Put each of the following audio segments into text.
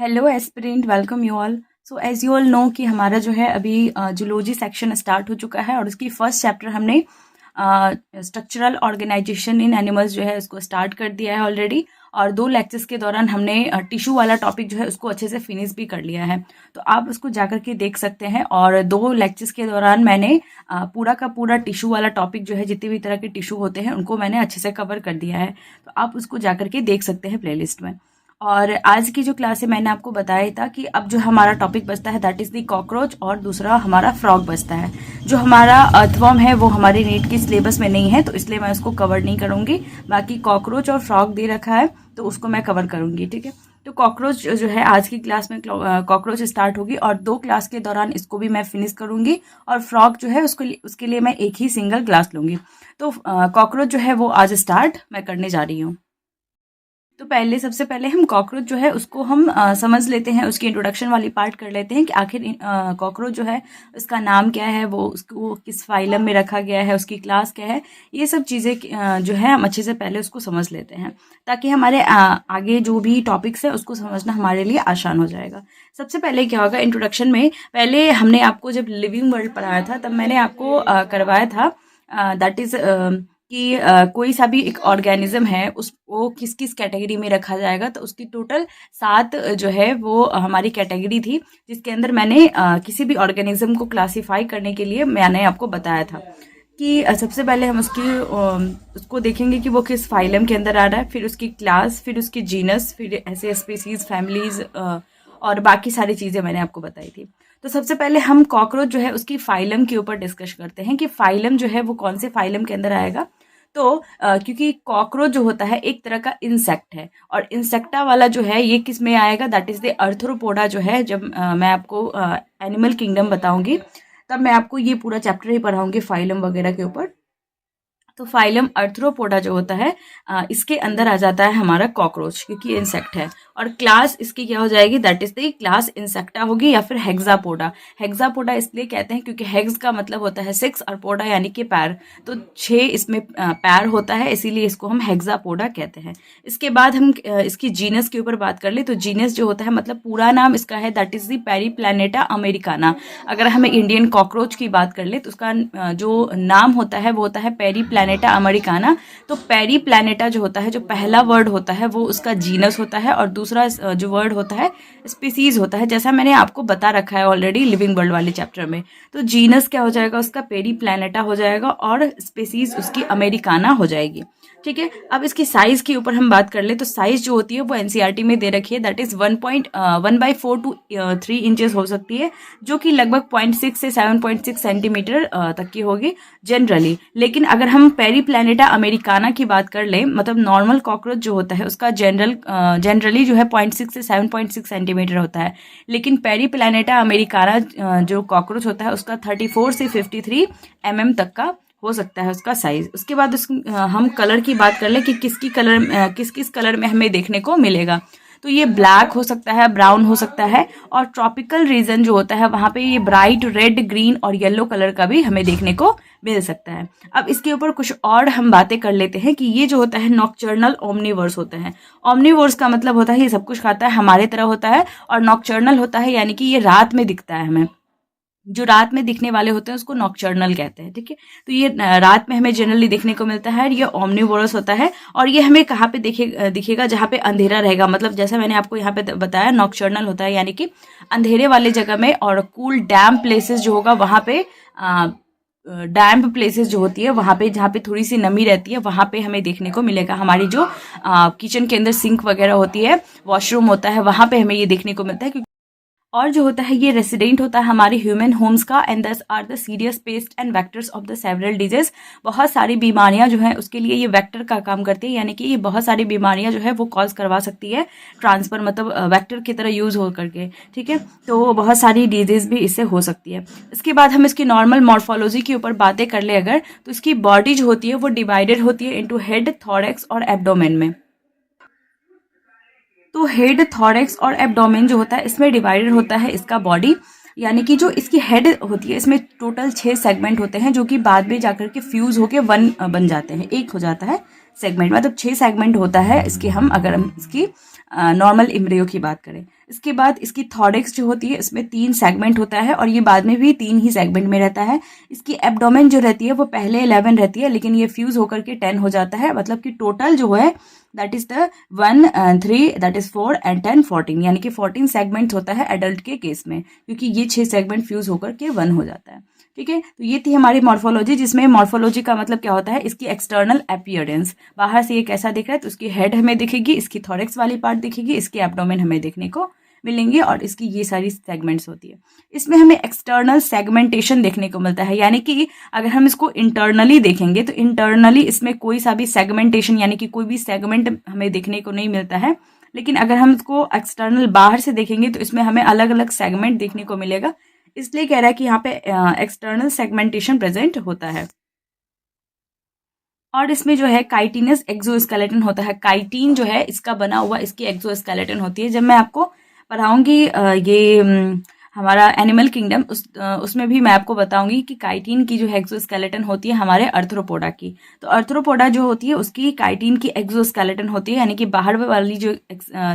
Hello aspirant, welcome you all. So as you all know कि हमारा जो है अभी जूलॉजी सेक्शन स्टार्ट हो चुका है और उसकी फर्स्ट चैप्टर हमने स्ट्रक्चरल ऑर्गेनाइजेशन इन एनिमल्स जो है उसको स्टार्ट कर दिया है ऑलरेडी। और 2 लेक्चर्स के दौरान हमने टिश्यू वाला टॉपिक जो है उसको अच्छे से फिनिश भी कर लिया है, तो आप उसको जाकर के देख सकते हैं। और 2 लेक्चर्स के दौरान मैंने पूरा का पूरा टिश्यू वाला टॉपिक जो है जितने भी तरह के टिश्यू होते हैं उनको मैंने अच्छे से कवर कर दिया है, तो आप उसको जाकर के देख सकते हैं प्लेलिस्ट में। और आज की जो क्लास है मैंने आपको बताया था कि अब जो हमारा टॉपिक बचता है दैट इज़ दी कॉकरोच, और दूसरा हमारा फ्रॉग बचता है। जो हमारा अर्थवर्म है वो हमारे नीट की सिलेबस में नहीं है, तो इसलिए मैं उसको कवर नहीं करूँगी। बाकी कॉकरोच और फ्रॉग दे रखा है तो उसको मैं कवर करूँगी, ठीक है। तो कॉकरोच जो है आज की क्लास में कॉकरोच स्टार्ट होगी और 2 क्लास के दौरान इसको भी मैं फिनिश करूँगी। और फ्रॉग जो है उसके लिए मैं एक ही सिंगल क्लास लूँगी। तो कॉकरोच जो है वो आज स्टार्ट मैं करने जा रही हूँ। तो सबसे पहले हम कॉकरोच जो है उसको हम समझ लेते हैं, उसकी इंट्रोडक्शन वाली पार्ट कर लेते हैं कि आखिर कॉकरोच जो है उसका नाम क्या है, वो उसको किस फाइलम में रखा गया है, उसकी क्लास क्या है। ये सब चीज़ें जो है हम अच्छे से पहले उसको समझ लेते हैं ताकि हमारे आगे जो भी टॉपिक्स है उसको समझना हमारे लिए आसान हो जाएगा। सबसे पहले क्या होगा, इंट्रोडक्शन में पहले हमने आपको जब लिविंग वर्ल्ड पढ़ाया था तब मैंने आपको करवाया था दैट इज़ कि कोई सा भी एक ऑर्गेनिज्म है उस वो किस किस कैटेगरी में रखा जाएगा। तो उसकी टोटल 7 जो है वो हमारी कैटेगरी थी, जिसके अंदर मैंने किसी भी ऑर्गेनिज्म को क्लासिफाई करने के लिए मैंने आपको बताया था कि सबसे पहले हम उसको देखेंगे कि वो किस फाइलम के अंदर आ रहा है, फिर उसकी क्लास, फिर उसकी जीनस, फिर ऐसे स्पीसीज, फैमिलीज और बाकी सारी चीज़ें मैंने आपको बताई थी। तो सबसे पहले हम कॉकरोच जो है उसकी फाइलम के ऊपर डिस्कस करते हैं कि फाइलम जो है वो कौन से फाइलम के अंदर आएगा। तो क्योंकि कॉकरोच जो होता है एक तरह का इंसेक्ट है, और इंसेक्टा वाला जो है ये किस में आएगा, दैट इज द अर्थ्रोपोडा जो है। जब मैं आपको एनिमल किंगडम बताऊंगी तब मैं आपको ये पूरा चैप्टर ही पढ़ाऊंगी फाइलम वगैरह के ऊपर। तो फाइलम अर्थ्रोपोडा जो होता है इसके अंदर आ जाता है हमारा कॉकरोच, क्योंकि इंसेक्ट है। और क्लास इसकी क्या हो जाएगी, that is the class insecta होगी या फिर हेक्सापोडा। हेक्सापोडा इसलिए कहते हैं क्योंकि हेक्स का मतलब होता है 6 और पोडा यानी कि पैर, तो 6 इसमें पैर होता है, इसीलिए इसको हम हेक्सापोडा कहते हैं। इसके बाद हम इसकी जीनस के ऊपर बात कर ले तो जीनस जो होता है मतलब पूरा नाम इसका है that is the Periplaneta Americana. अगर हमें इंडियन कॉकरोच की बात कर ले तो उसका जो नाम होता है वो होता है पेरीप्लैनेटा अमेरिकाना। तो पेरीप्लैनेटा जो होता है, जो पहला वर्ड होता है वो उसका जीनस होता है, और दूसरा जो वर्ड होता है स्पीसीज होता है, जैसा मैंने आपको बता रखा है ऑलरेडी लिविंग वर्ल्ड वाले चैप्टर में। तो जीनस क्या हो जाएगा, उसका पेरीप्लैनेटा हो जाएगा, और स्पीसीज उसकी अमेरिकाना हो जाएगी, ठीक है। अब इसकी साइज के ऊपर हम बात कर ले तो साइज जो होती है वो एनसीईआरटी में दे रखी है, दैट इज 1.1/4 to 3 इंचेस हो सकती है, जो कि लगभग 0.6 से 7.6 सेंटीमीटर तक की होगी जनरली। लेकिन अगर हम पेरीप्लैनेटा अमेरिकाना की बात कर ले, मतलब नॉर्मल कॉकरोच जो होता है उसका जनरली जो है 0.6 से 7.6 सेंटीमीटर होता है। लेकिन पेरीप्लैनेटा अमेरिकाना जो कॉकरोच होता है उसका 34 से 53 तक का हो सकता है उसका साइज। उसके बाद हम कलर की बात कर ले कि किस किस कलर में हमें देखने को मिलेगा। तो ये ब्लैक हो सकता है, ब्राउन हो सकता है, और ट्रॉपिकल रीजन जो होता है वहां पे ये ब्राइट रेड, ग्रीन और येलो कलर का भी हमें देखने को मिल सकता है। अब इसके ऊपर कुछ और हम बातें कर लेते हैं कि ये जो होता है नॉकचर्नल ओमनीवर्स होता है। ओमनीवर्स का मतलब होता है ये सब कुछ खाता है, हमारे तरह होता है, और नॉकचर्नल होता है यानी कि ये रात में दिखता है हमें। जो रात में दिखने वाले होते हैं उसको नॉकचर्नल कहते हैं, ठीक है। तो ये रात में हमें जनरली देखने को मिलता है, ये ओमनीवोरस होता है। और ये हमें कहाँ पे दिखेगा, जहाँ पे अंधेरा रहेगा, मतलब जैसे मैंने आपको यहाँ पे बताया नॉकचर्नल होता है यानी कि अंधेरे वाले जगह में, और कूल डैम प्लेसेस जो होगा वहाँ पे डैम्प प्लेसेस जो होती है वहाँ पे, जहाँ पे थोड़ी सी नमी रहती है, वहाँ पे हमें देखने को मिलेगा। हमारी जो किचन के अंदर सिंक वगैरह होती है, वॉशरूम होता है, वहाँ पे हमें ये देखने को मिलता है। और जो होता है ये रेसिडेंट होता है हमारे ह्यूमन होम्स का, and this are the serious pest and vectors of the several disease. बहुत सारी बीमारियां जो है उसके लिए ये वेक्टर का काम करती है, यानी कि ये बहुत सारी बीमारियां जो है वो कॉज करवा सकती है, ट्रांसफर मतलब वेक्टर की तरह यूज हो करके, ठीक है। तो बहुत सारी डिजीज भी इससे हो सकती है। इसके बाद हम इसकी नॉर्मल मॉर्फोलॉजी के ऊपर बातें कर ले अगर, तो इसकी बॉडी जो होती है वो डिवाइडेड होती है इंटू हेड, थॉरेक्स और एब्डोमेन में। तो हेड, थॉरेक्स और एब्डोमेन जो होता है इसमें डिवाइडेड होता है इसका बॉडी, यानी कि जो इसकी हेड होती है इसमें टोटल 6 सेगमेंट होते हैं, जो कि बाद में जाकर के फ्यूज होके 1 बन जाते हैं, एक हो जाता है सेगमेंट, मतलब 6 सेगमेंट होता है इसके। हम इसकी नॉर्मल एम्ब्रियो की बात करें। इसके बाद इसकी थॉरेक्स जो होती है इसमें 3 सेगमेंट होता है और ये बाद में भी 3 ही सेगमेंट में रहता है। इसकी एब्डोमेन जो रहती है वो पहले 11 रहती है, लेकिन ये फ्यूज होकर के 10 हो जाता है, मतलब कि टोटल जो है that is the 1 3 that is 4 and 10 14, यानी कि 14 सेगमेंट होता है एडल्ट के केस में, क्योंकि ये 6 सेगमेंट फ्यूज होकर के 1 हो जाता है। ठीक है, तो ये थी हमारी मॉर्फोलॉजी, जिसमें मॉर्फोलॉजी का मतलब क्या होता है, इसकी एक्सटर्नल अपीयरेंस, बाहर से ये कैसा दिख रहा है, तो उसकी हेड हमें दिखेगी, इसकी थोरेक्स वाली पार्ट दिखेगी, इसकी एब्डोमेन हमें देखने को मिलेंगे और इसकी ये सारी सेगमेंट्स होती है। इसमें हमें एक्सटर्नल सेगमेंटेशन देखने को मिलता है, यानी कि अगर हम इसको इंटरनली देखेंगे तो इंटरनली इसमें कोई सा भी सेगमेंटेशन यानी कि कोई भी सेगमेंट हमें देखने को नहीं मिलता है, लेकिन अगर हम इसको एक्सटर्नल बाहर से देखेंगे तो इसमें हमें अलग अलग सेगमेंट देखने को मिलेगा, इसलिए कह रहा है कि यहाँ पे एक्सटर्नल सेगमेंटेशन प्रेजेंट होता है। और इसमें जो है काइटिनस एक्सोस्केलेटन होता है, काइटिन जो है इसका बना हुआ इसकी एक्सोस्केलेटन होती है। जब मैं आपको पढ़ाऊंगी ये हमारा एनिमल किंगडम उसमें भी मैं आपको बताऊंगी कि काइटिन की जो एक्सोस्केलेटन होती है हमारे अर्थ्रोपोडा की, तो अर्थ्रोपोडा जो होती है उसकी काइटिन की एक्सोस्केलेटन होती है, यानी कि बाहर वाली जो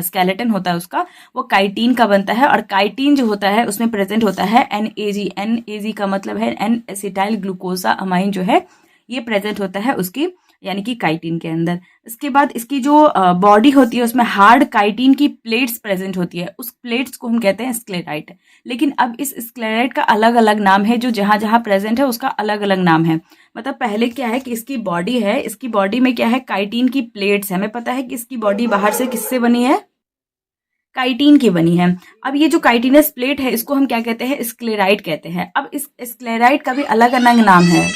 स्केलेटन होता है उसका वो काइटिन का बनता है, और काइटिन जो होता है उसमें प्रेजेंट होता है NAG। NAG का मतलब है N एसिटाइल ग्लूकोसा अमाइन, जो है ये प्रेजेंट होता है उसकी यानी कि काइटिन के अंदर। इसके बाद इसकी जो बॉडी होती है उसमें हार्ड काइटिन की प्लेट्स प्रेजेंट होती है, उस प्लेट्स को हम कहते हैं स्क्लेराइट। लेकिन अब इस स्क्लेराइट का अलग अलग नाम है, जो जहां जहां प्रेजेंट है उसका अलग अलग नाम है। मतलब पहले क्या है कि इसकी बॉडी है, इसकी बॉडी में क्या है, काइटिन की प्लेट्स है। हमें पता है कि इसकी बॉडी बाहर से किससे बनी है, काइटिन की बनी है। अब ये जो काइटिनस प्लेट है इसको हम क्या कहते हैं, स्क्लेराइट कहते हैं। अब इस स्क्लेराइट का भी अलग अलग नाम है।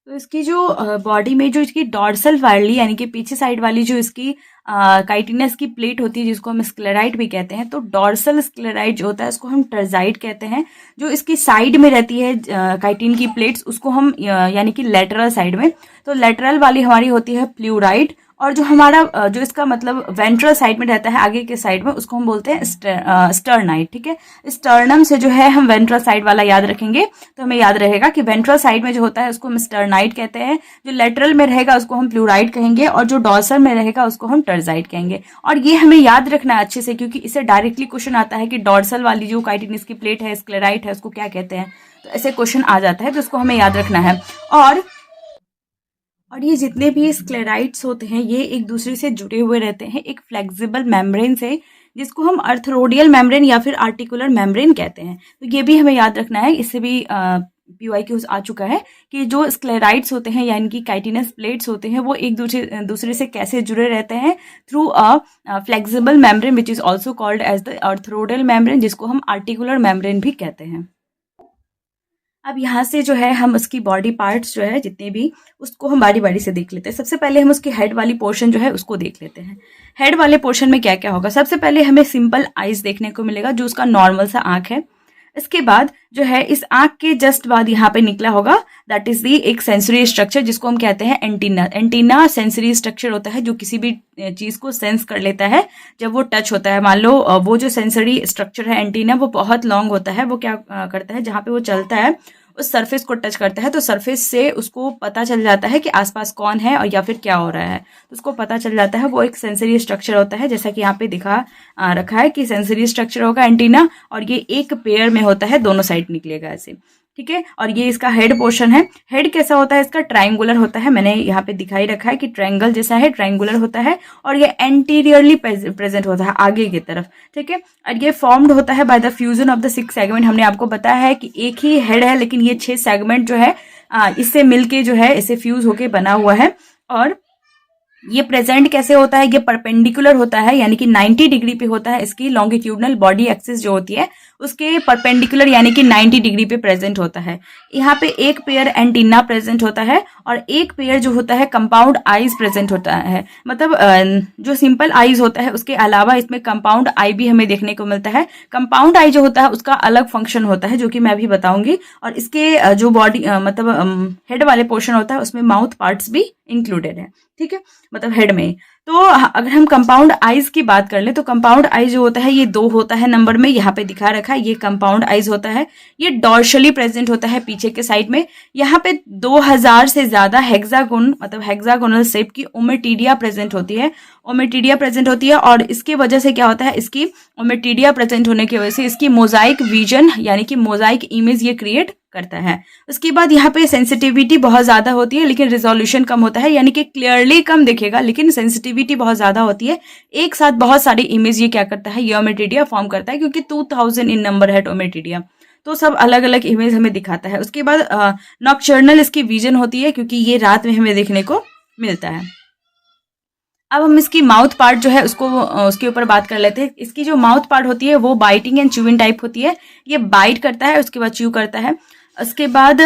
तो इसकी जो बॉडी में जो इसकी डॉर्सल वाली यानी कि पीछे साइड वाली जो इसकी काइटिनस की प्लेट होती है जिसको हम स्क्लेराइट भी कहते हैं, तो डॉर्सल स्क्लेराइट जो होता है उसको हम टर्जाइट कहते हैं। जो इसकी साइड में रहती है काइटिन की प्लेट्स उसको हम यानी कि लेटरल साइड में, तो लेटरल वाली हमारी होती है प्लूराइट, और जो हमारा जो इसका मतलब वेंट्रल साइड में रहता है आगे के साइड में उसको हम बोलते हैं स्टर्नाइट। ठीक है, स्टर्नम से जो है हम वेंट्रल साइड वाला याद रखेंगे तो हमें याद रहेगा कि वेंट्रल साइड में जो होता है उसको हम स्टर्नाइट कहते हैं, जो लेटरल में रहेगा उसको हम प्लूराइट कहेंगे, और जो डॉर्सल में रहेगा उसको हम टर्जाइट कहेंगे। और ये हमें याद रखना है अच्छे से, क्योंकि इससे डायरेक्टली क्वेश्चन आता है कि डॉर्सल वाली जो काइटिनस की प्लेट है स्क्लेराइट है उसको क्या कहते हैं, तो ऐसे क्वेश्चन आ जाता है, तो उसको हमें याद रखना है। और ये जितने भी स्क्लेराइट्स होते हैं ये एक दूसरे से जुड़े हुए रहते हैं एक फ्लेक्सिबल मेम्ब्रेन से, जिसको हम अर्थरोडियल मेम्ब्रेन या फिर आर्टिकुलर मेम्ब्रेन कहते हैं। तो ये भी हमें याद रखना है, इससे भी PYQ आ चुका है कि जो स्क्लेराइट्स होते हैं यानी कि काइटिनस प्लेट्स होते हैं वो एक दूसरे से कैसे जुड़े रहते हैं, through a flexible membrane which is also called as the arthrodial membrane, जिसको हम आर्टिकुलर मेम्ब्रेन भी कहते हैं। अब यहाँ से जो है हम उसकी बॉडी पार्ट्स जो है जितने भी उसको हम बारी बारी से देख लेते हैं। सबसे पहले हम उसकी हेड वाली पोर्शन जो है उसको देख लेते हैं। हेड वाले पोर्शन में क्या क्या होगा, सबसे पहले हमें सिंपल आईज देखने को मिलेगा जो उसका नॉर्मल सा आंख है। इसके बाद जो है इस आंख के जस्ट बाद यहाँ पे निकला होगा दैट इज दी एक सेंसरी स्ट्रक्चर जिसको हम कहते हैं एंटीना। एंटीना सेंसरी स्ट्रक्चर होता है जो किसी भी चीज को सेंस कर लेता है जब वो टच होता है। मान लो वो जो सेंसरी स्ट्रक्चर है एंटीना वो बहुत लॉन्ग होता है, वो क्या करता है जहाँ पे वो चलता है उस सरफेस को टच करता है तो सरफेस से उसको पता चल जाता है कि आसपास कौन है और या फिर क्या हो रहा है, तो उसको पता चल जाता है। वो एक सेंसरी स्ट्रक्चर होता है, जैसा कि यहाँ पे दिखा रखा है कि सेंसरी स्ट्रक्चर होगा एंटीना, और ये एक पेयर में होता है, दोनों साइड निकलेगा ऐसे। ठीक है, और ये इसका हेड पोर्शन है। हेड कैसा होता है इसका, ट्रायंगुलर होता है। मैंने यहाँ पे दिखाई रखा है कि ट्रायंगल जैसा है, ट्रायंगुलर होता है, और ये एंटीरियरली प्रेजेंट होता है आगे की तरफ। ठीक है, और ये फॉर्म्ड होता है by the fusion of the 6 segment. हमने आपको बताया है कि एक ही हेड है लेकिन ये 6 सेगमेंट जो है इससे मिलके जो है इसे फ्यूज होके बना हुआ है। और ये प्रेजेंट कैसे होता है, ये परपेंडिकुलर होता है यानी कि 90 डिग्री पे होता है। इसकी लॉन्गिट्यूडनल बॉडी एक्सिस जो होती है उसके परपेंडिकुलर यानी कि 90 डिग्री पे प्रेजेंट होता है। यहाँ पे एक पेयर एंटीना प्रेजेंट होता है और एक पेयर जो होता है कंपाउंड आईज प्रेजेंट होता है। मतलब जो सिंपल आईज होता है उसके अलावा इसमें कंपाउंड आई भी हमें देखने को मिलता है। कंपाउंड आई जो होता है उसका अलग फंक्शन होता है जो कि मैं अभी बताऊंगी। और इसके जो बॉडी मतलब हेड वाले पोर्शन होता है उसमें माउथ पार्ट्स भी इंक्लूडेड है। ठीक है, मतलब हेड में। तो अगर हम कंपाउंड आइज की बात कर ले तो कंपाउंड आइज जो होता है ये 2 होता है नंबर में, यहाँ पे दिखा रखा है, ये कंपाउंड आइज होता है। ये डॉर्शली प्रेजेंट होता है पीछे के साइड में। यहाँ पे 2000 से ज्यादा हेक्सागोन मतलब हेक्सागोनल शेप की ओमेटिडिया प्रेजेंट होती है। ओमेटिडिया प्रेजेंट होती है और इसकी वजह से क्या होता है, इसकी ओमेटिडिया प्रेजेंट होने की वजह से इसकी मोजाइक विजन यानी कि मोजाइक इमेज ये क्रिएट करता है। उसके बाद यहाँ पे सेंसिटिविटी बहुत ज़्यादा होती है लेकिन रिजोल्यूशन कम होता है, यानी कि क्लियरली कम दिखेगा लेकिन सेंसिटिविटी बहुत ज़्यादा होती है। एक साथ बहुत सारी इमेज ये क्या करता है, ये ओमेटिडिया फॉर्म करता है, क्योंकि 2000 इन नंबर है ओमेटिडिया, तो सब अलग अलग इमेज हमें दिखाता है। उसके बाद नॉक्टर्नल इसकी विजन होती है क्योंकि ये रात में हमें देखने को मिलता है। अब हम इसकी माउथ पार्ट जो है उसके ऊपर बात कर लेते हैं। इसकी जो माउथ पार्ट होती है वो बाइटिंग एंड च्यूइंग टाइप होती है। ये बाइट करता है, उसके बाद च्यू करता है। उसके बाद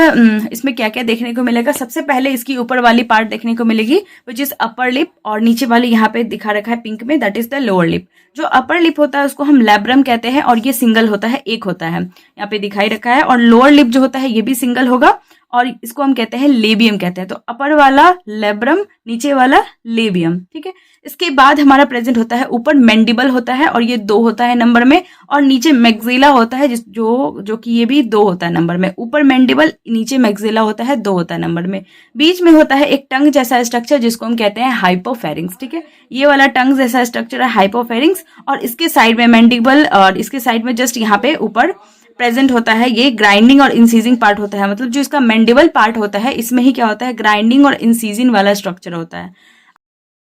इसमें क्या क्या देखने को मिलेगा, सबसे पहले इसकी ऊपर वाली पार्ट देखने को मिलेगी विच इज अपर लिप, और नीचे वाली यहाँ पे दिखा रखा है पिंक में, that is the lower lip. जो अपर लिप होता है उसको हम लैब्रम कहते हैं और ये सिंगल होता है, एक होता है, यहाँ पे दिखाई रखा है। और लोअर लिप जो होता है ये भी सिंगल होगा और इसको हम कहते हैं लेबियम कहते हैं। तो अपर वाला लैब्रम, नीचे वाला लेबियम, ठीक है। इसके बाद हमारा प्रेजेंट होता है ऊपर मैंडिबल होता है और ये 2 होता है नंबर में, और नीचे मैक्सिला होता है जो कि ये भी 2 होता है नंबर में। ऊपर मैंडिबल, नीचे मैक्सिला होता है, 2 होता है नंबर में। बीच में होता है एक टंग जैसा स्ट्रक्चर जिसको हम कहते हैं हाइपोफेरिंग्स, ठीक है। ये वाला टंग जैसा स्ट्रक्चर है हाइपोफेरिंग्स, और इसके साइड में मैंडिबल और इसके साइड में जस्ट यहाँ पे ऊपर प्रेजेंट होता है ये ग्राइंडिंग और इंसीजिंग पार्ट होता है। मतलब जो इसका मैंडिबल पार्ट होता है इसमें ही क्या होता है, ग्राइंडिंग और इंसीजिंग वाला स्ट्रक्चर होता है।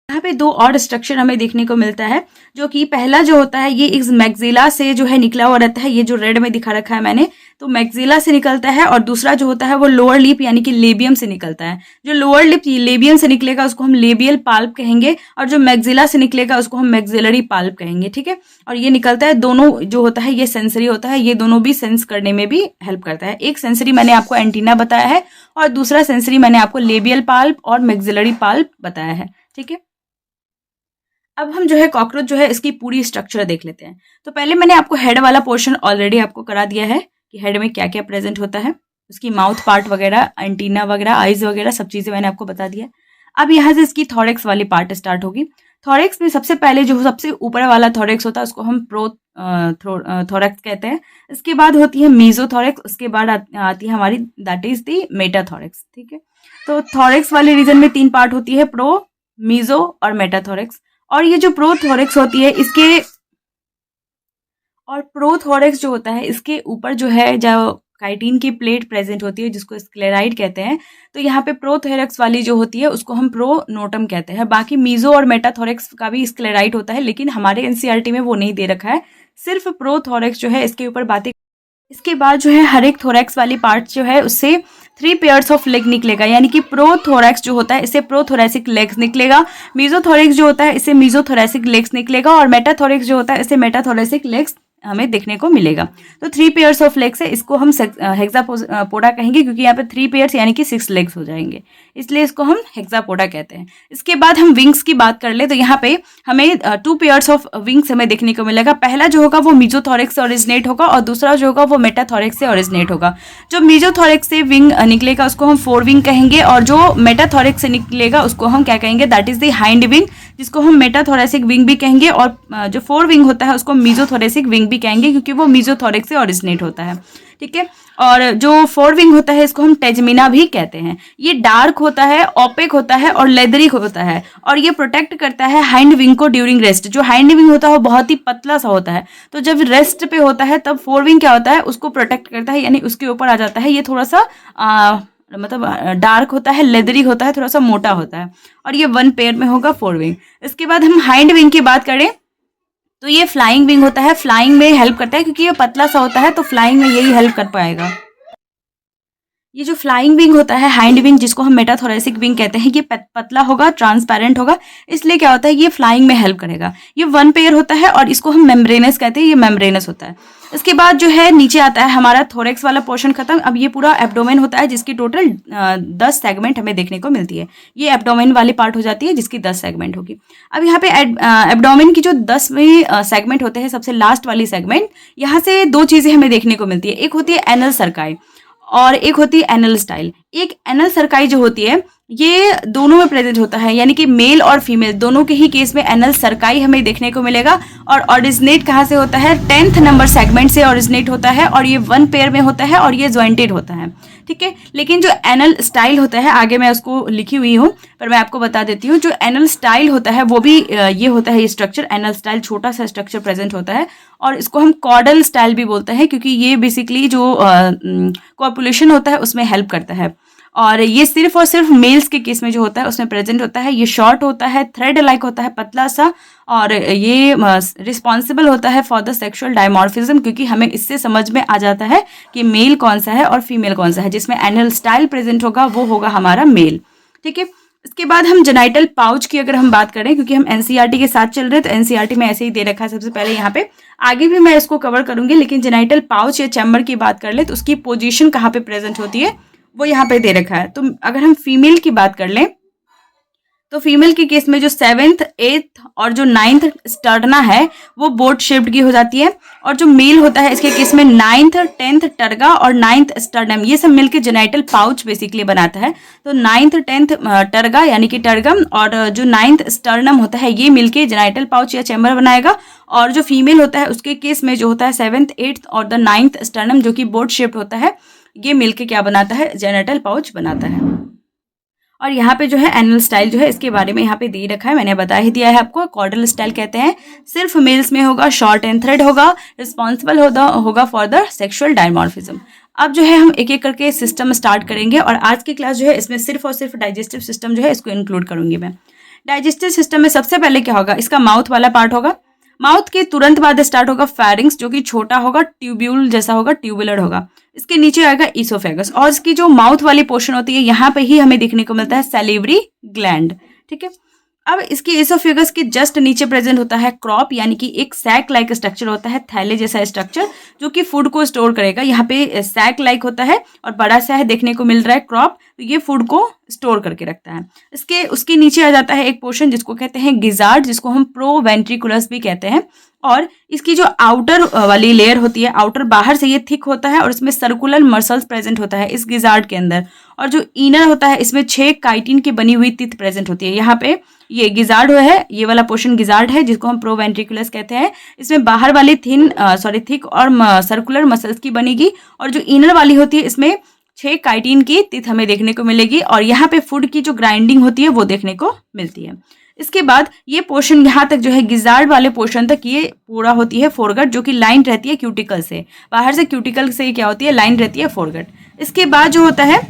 यहाँ पे 2 और स्ट्रक्चर हमें देखने को मिलता है, जो कि पहला जो होता है ये इस मैक्सिला से जो है निकला हुआ रहता है, ये जो रेड में दिखा रखा है मैंने, तो मैक्सिला से निकलता है। और दूसरा जो होता है वो लोअर लिप यानी कि लेबियम से निकलता है। जो लोअर लिप लेबियम से निकलेगा उसको हम लेबियल पाल्प कहेंगे, और जो मैक्सिला से निकलेगा उसको हम मैक्सिलरी पाल्प कहेंगे, ठीक है। और ये निकलता है, दोनों जो होता है ये सेंसरी होता है, ये दोनों भी सेंस करने में भी हेल्प करता है। एक सेंसरी मैंने आपको एंटीना बताया है और दूसरा सेंसरी मैंने आपको लेबियल पाल्प और मैक्सिलरी पाल्प बताया है, ठीक है। अब हम जो है कॉकरोच जो है इसकी पूरी स्ट्रक्चर देख लेते हैं। तो पहले मैंने आपको हेड वाला पोर्शन ऑलरेडी आपको करा दिया है कि हेड में क्या क्या प्रेजेंट होता है, उसकी माउथ पार्ट वगैरह, एंटीना वगैरह, आइज वगैरह सब चीज़ें मैंने आपको बता दिया। अब यहाँ से इसकी थॉरेक्स वाली पार्ट स्टार्ट होगी। थॉरेक्स में सबसे पहले जो सबसे ऊपर वाला थॉरेक्स होता है उसको हम थोरेक्स कहते हैं। इसके बाद होती है मीजोथोरेक्स, उसके बाद आती है हमारी दैट इज दी मेटाथोरेक्स, ठीक है। तो थोरेक्स वाले रीजन में 3 पार्ट होती है, प्रो, मीजो और मेटाथोरेक्स। और ये जो प्रोथोरेक्स होती है प्रोथोरेक्स जो होता है इसके ऊपर जो है जो काइटिन की प्लेट प्रेजेंट होती है जिसको स्क्लेराइड कहते हैं। तो यहाँ पे प्रोथोरेक्स वाली जो होती है उसको हम प्रोनोटम कहते हैं। बाकी मीजो और मेटाथोरेक्स का भी स्क्लेराइड होता है, लेकिन हमारे एनसीईआरटी में वो नहीं दे रखा है, सिर्फ प्रोथोरेक्स जो है इसके ऊपर बातें। इसके बाद जो है हर एक थोरेक्स वाली पार्ट जो है उससे 3 पेयर्स ऑफ लेग निकलेगा, यानी कि प्रोथोरेक्स जो होता है इससे प्रोथोरेसिक लेग्स निकलेगा, मीजोथोरेक्स जो होता है इससे मीजोथोरेसिक लेग्स निकलेगा, और मेटाथोरेक्स जो होता है इससे मेटाथोरेसिक लेग्स हमें देखने को मिलेगा। तो 3 पेयर्स ऑफ लेग्स है, इसको हम हेक्सापोडा कहेंगे क्योंकि यहाँ पे 3 पेयर्स यानी कि 6 लेग्स हो जाएंगे, इसलिए इसको हम हेक्सापोडा कहते हैं। इसके बाद हम विंग्स की बात कर ले तो यहाँ पे हमें 2 पेयर्स ऑफ विंग्स हमें देखने को मिलेगा। पहला जो होगा वो मीजोथोरेक्स से ओरिजिनेट होगा और दूसरा जो होगा वो मेटाथोरेक्स से ओरिजिनेट होगा। जो मीजोथोरेक्स से विंग निकलेगा उसको हम फोर विंग कहेंगे, और जो मेटाथोरेक्स से निकलेगा उसको हम क्या कहेंगे, that is the hind wing, जिसको हम मेटाथोरेसिक विंग भी कहेंगे, और जो 4 विंग होता है उसको मीजोथोरेसिक विंग भी कहेंगे क्योंकि वो मीजोथोरेक्स से ओरिजिनेट होता है, ठीक है। और जो 4 विंग होता है इसको हम टेजमिना भी कहते हैं। ये डार्क होता है, ओपेक होता है और लेदरी होता है, और ये प्रोटेक्ट करता है हाइंड विंग को ड्यूरिंग रेस्ट। जो हाइंड विंग होता है वो बहुत ही पतला सा होता है, तो जब रेस्ट पे होता है तब 4 विंग क्या होता है उसको प्रोटेक्ट करता है, यानी उसके ऊपर आ जाता है। ये थोड़ा सा मतलब डार्क होता है, लेदरी होता है, थोड़ा सा मोटा होता है, और ये 1 पेयर में होगा 4 विंग। इसके बाद हम हाइंड विंग की बात करें तो ये फ्लाइंग विंग होता है, फ्लाइंग में हेल्प करता है क्योंकि ये पतला सा होता है, तो फ्लाइंग में यही हेल्प कर पाएगा। ये जो फ्लाइंग विंग होता है हाइंड विंग, जिसको हम मेटाथोरेसिक विंग कहते हैं, ये पतला होगा, ट्रांसपेरेंट होगा, इसलिए क्या होता है ये फ्लाइंग में हेल्प करेगा। ये 1 पेयर होता है और इसको हम मेम्ब्रेनस कहते हैं, ये मेम्ब्रेनस होता है। इसके बाद जो है नीचे आता है हमारा थोरेक्स वाला पोर्शन खत्म। अब ये पूरा एब्डोमेन होता है जिसकी टोटल 10 सेगमेंट हमें देखने को मिलती है। ये एब्डोमेन वाली पार्ट हो जाती है जिसकी 10 सेगमेंट होगी। अब यहाँ पे एब्डोमेन की जो 10वीं सेगमेंट होते हैं, सबसे लास्ट वाली सेगमेंट, यहाँ से 2 चीजें हमें देखने को मिलती है। एक होती है एनल सर्काई और एक होती है एनल स्टाइल। एक एनल सर्काई जो होती है ये दोनों में प्रेजेंट होता है, यानी कि मेल और फीमेल दोनों के ही केस में एनल सर्काई हमें देखने को मिलेगा। और ऑरिजिनेट कहाँ से होता है, 10th नंबर सेगमेंट से ऑरिजिनेट होता है और ये 1 पेयर में होता है और ये ज्वाइंटेड होता है, ठीक है। लेकिन जो एनल स्टाइल होता है, आगे मैं उसको लिखी हुई हूँ पर मैं आपको बता देती हूँ, जो एनल स्टाइल होता है वो भी ये होता है, ये स्ट्रक्चर एनल स्टाइल छोटा सा स्ट्रक्चर प्रेजेंट होता है और इसको हम कॉर्डल स्टाइल भी बोलते हैं, क्योंकि ये बेसिकली जो कॉपुलेशन होता है उसमें हेल्प करता है। और ये सिर्फ और सिर्फ मेल्स के केस में जो होता है उसमें प्रेजेंट होता है। ये शॉर्ट होता है, थ्रेड लाइक होता है, पतला सा, और ये रिस्पॉन्सिबल होता है फॉर द सेक्सुअल डायमॉर्फिज्म, क्योंकि हमें इससे समझ में आ जाता है कि मेल कौन सा है और फीमेल कौन सा है। जिसमें एनल स्टाइल प्रेजेंट होगा वो होगा हमारा मेल, ठीक है। इसके बाद हम जेनाइटल पाउच की अगर हम बात करें, क्योंकि हम एनसीईआरटी के साथ चल रहे हैं तो एनसीईआरटी में ऐसे ही दे रखा है सबसे पहले यहाँ पे, आगे भी मैं इसको कवर करूंगी, लेकिन जेनाइटल पाउच या चैम्बर की बात कर ले तो उसकी पोजीशन कहाँ पे प्रेजेंट होती है वो यहाँ पे दे रखा है। तो अगर हम फीमेल की बात कर लें तो फीमेल के केस में जो 7th 8th और जो 9th स्टर्ना है वो बोट शेप्ड की हो जाती है, और जो मेल होता है इसके केस में 9th 10th टर्गा और 9th स्टर्नम, ये सब मिलकर जेनाइटल पाउच बेसिकली बनाता है। तो 9th 10th टर्गा यानी कि टर्गम और जो 9th स्टर्नम होता है ये मिलके जेनाइटल पाउच या चैम्बर बनाएगा, और जो फीमेल होता है उसके केस में जो होता है 7th 8th और द 9th स्टर्नम जो कि बोट शेप्ड होता है, ये मिलके क्या बनाता है, जेनाइटल पाउच बनाता है। और यहाँ पे जो है एनल स्टाइल जो है इसके बारे में यहाँ पे दे रखा है, मैंने बता ही दिया है आपको। कॉर्डल स्टाइल कहते हैं, सिर्फ मेल्स में होगा, शॉर्ट एंड थ्रेड होगा, रिस्पॉन्सिबल होगा फॉर द सेक्सुअल डायमॉर्फिज्म। अब जो है हम एक एक करके सिस्टम स्टार्ट करेंगे, और आज की क्लास जो है इसमें सिर्फ और सिर्फ डाइजेस्टिव सिस्टम जो है इसको इंक्लूड करूंगी मैं। डाइजेस्टिव सिस्टम में सबसे पहले क्या होगा, इसका माउथ वाला पार्ट होगा। माउथ के तुरंत बाद स्टार्ट होगा फेरिंग्स, जो कि छोटा होगा, ट्यूब्यूल जैसा होगा, ट्यूबुलर होगा। इसके नीचे आएगा ईसोफेगस, और इसकी जो माउथ वाली पोर्शन होती है यहाँ पे ही हमें देखने को मिलता है सैलिवरी ग्लैंड, ठीक है। अब इसके ईसोफेगस के जस्ट नीचे प्रेजेंट होता है क्रॉप, यानी कि एक सैक लाइक स्ट्रक्चर होता है, थैले जैसा स्ट्रक्चर जो कि फूड को स्टोर करेगा। यहाँ पे सैक लाइक होता है और बड़ा सा है देखने को मिल रहा है क्रॉप, तो ये फूड को स्टोर करके रखता है। उसके नीचे आ जाता है एक पोर्शन जिसको कहते हैं गिजार्ड, जिसको हम प्रोवेंट्रिकुलस भी कहते हैं। और इसकी जो आउटर वाली लेयर होती है, आउटर बाहर से ये थिक होता है और इसमें सर्कुलर मसल्स प्रेजेंट होता है इस गिजार्ड के अंदर। और जो इनर होता है इसमें 6 काइटिन की बनी हुई टिथ प्रेजेंट होती है। यहाँ पे ये गिजार्ड है, ये वाला पोर्शन गिजार्ड है जिसको हम प्रोवेंट्रिकुलस कहते हैं। इसमें बाहर वाली थिक और सर्कुलर मसल्स की बनेगी, और जो इनर वाली होती है इसमें 6 काइटिन की टिथ हमें देखने को मिलेगी, और यहाँ पे फूड की जो ग्राइंडिंग होती है वो देखने को मिलती है। इसके बाद ये पोर्शन यहाँ तक जो है गिजार्ड वाले पोर्शन तक ये पूरा होती है फोरगट, जो कि लाइन रहती है क्यूटिकल से, बाहर से क्यूटिकल से क्या होती है, लाइन रहती है फोरगट। इसके बाद जो होता है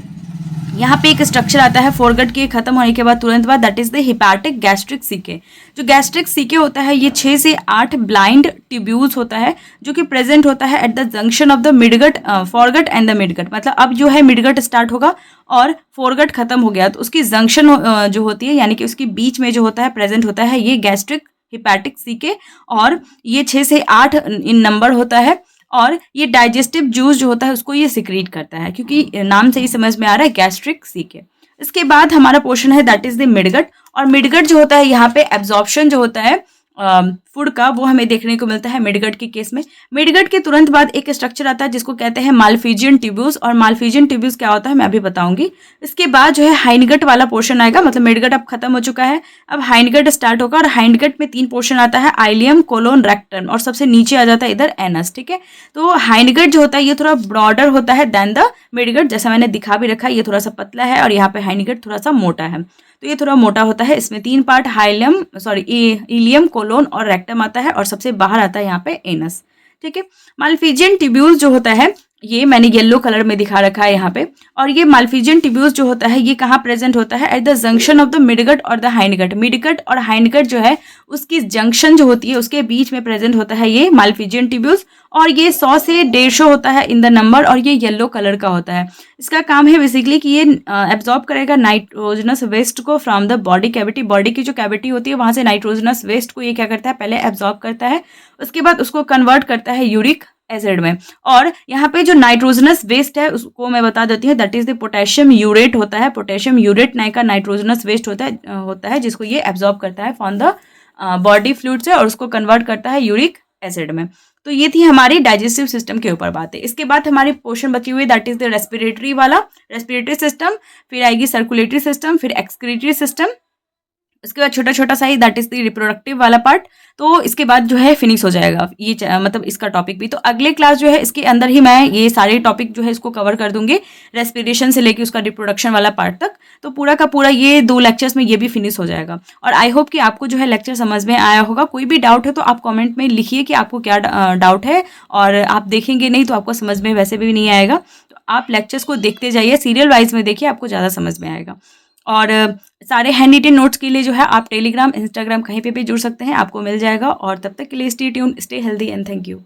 यहाँ पे एक स्ट्रक्चर आता है फोरगट के खत्म होने के बाद तुरंत बाद, that is the hepatic gastric caeca. जो गैस्ट्रिक सीके होता है ये 6 से 8 ब्लाइंड ट्यूब्यूल्स होता है, जो कि प्रेजेंट होता है at the junction of the midgut, foregut and the midgut. मतलब अब जो है मिडगट स्टार्ट होगा और फोरगट खत्म हो गया, तो उसकी जंक्शन जो होती है यानी कि उसके बीच में जो होता है प्रेजेंट होता है ये गैस्ट्रिक हिपैटिक सीके, और ये 6 से 8 इन नंबर होता है। और ये डाइजेस्टिव जूस जो होता है उसको ये सिक्रीट करता है, क्योंकि नाम से ही समझ में आ रहा है गैस्ट्रिक सीके। इसके बाद हमारा पोर्शन है दैट इज द मिडगट, और मिडगट जो होता है यहाँ पे एब्जॉर्प्शन जो होता है फूड का वो हमें देखने को मिलता है मिडगट के केस में। मिडगट के तुरंत बाद एक स्ट्रक्चर आता है जिसको कहते हैं मालफिजियन ट्यूब्यूल्स, और मालफिजियन ट्यूब्यूल्स क्या होता है मैं अभी बताऊंगी। इसके बाद जो है हाइंडगट वाला पोर्शन आएगा, मतलब मिडगट अब खत्म हो चुका है, अब हाइंडगट स्टार्ट होगा, और हाइंडगट में 3 पोर्शन आता है, आइलियम, कोलोन, रेक्टम, और सबसे नीचे आ जाता है इधर एनस, ठीक है। तो हाइंडगट जो होता है ये थोड़ा ब्रॉडर होता है देन द मिडगट, जैसा मैंने दिखा भी रखा है, ये थोड़ा सा पतला है और यहाँ पे हाइंडगट थोड़ा सा मोटा है, तो ये थोड़ा मोटा होता है। इसमें 3 पार्ट इलियम, कोलोन और रेक्टम आता है, और सबसे बाहर आता है यहाँ पे एनस, ठीक है। मालफिजियन ट्यूब्यूल्स जो होता है ये मैंने येलो कलर में दिखा रखा है यहाँ पे, और ये मालफिजियन ट्यूब्यूल्स जो होता है ये कहाँ प्रेजेंट होता है, at the junction of the midgut और द हाइंडगट। मिडगट और हाइंडगट जो है उसकी जंक्शन जो होती है उसके बीच में प्रेजेंट होता है ये मालफिजियन ट्यूब्यूल्स, और ये 100 से 150 होता है इन द नंबर, और ये येलो कलर का होता है। इसका काम है बेसिकली कि ये एब्जॉर्ब करेगा नाइट्रोजनस वेस्ट को from the body cavity. Body की जो कैविटी होती है वहां से नाइट्रोजनस वेस्ट को ये क्या करता है, पहले एब्जॉर्ब करता है, उसके बाद उसको कन्वर्ट करता है यूरिक एसिड में। और यहाँ पे जो नाइट्रोजनस वेस्ट है उसको मैं बता देती हूँ, that is the potassium urate होता है। पोटेशियम यूरेट नाम का नाइट्रोजनस वेस्ट होता है जिसको ये एब्जॉर्ब करता है फ्रॉम द बॉडी फ्लूइड से, और उसको कन्वर्ट करता है यूरिक एसिड में। तो ये थी हमारी डाइजेस्टिव सिस्टम के ऊपर बातें। इसके बाद हमारी पोर्शन बची हुई दैट इज द रेस्पिरेटरी वाला, रेस्पिरेटरी सिस्टम, फिर आएगी सर्कुलेटरी सिस्टम, फिर एक्सक्रीटरी सिस्टम, उसके बाद छोटा छोटा सा ही दैट इज द रिप्रोडक्टिव वाला पार्ट। तो इसके बाद जो है फिनिश हो जाएगा ये मतलब इसका टॉपिक भी। तो अगले क्लास जो है इसके अंदर ही मैं ये सारे टॉपिक जो है इसको कवर कर दूंगी, रेस्पिरेशन से लेके उसका रिप्रोडक्शन वाला पार्ट तक। तो पूरा का पूरा ये 2 लेक्चर्स में ये भी फिनिश हो जाएगा। और आई होप कि आपको जो है लेक्चर समझ में आया होगा। कोई भी डाउट है तो आप कॉमेंट में लिखिए कि आपको क्या डाउट है, और आप देखेंगे नहीं तो आपको समझ में वैसे भी नहीं आएगा। तो आप लेक्चर्स को देखते जाइए, सीरियल वाइज में देखिए, आपको ज़्यादा समझ में आएगा। और सारे हैंड रिटन नोट्स के लिए जो है आप टेलीग्राम, इंस्टाग्राम कहीं पे भी जुड़ सकते हैं, आपको मिल जाएगा। और तब तक के लिए stay tune, stay healthy and thank you.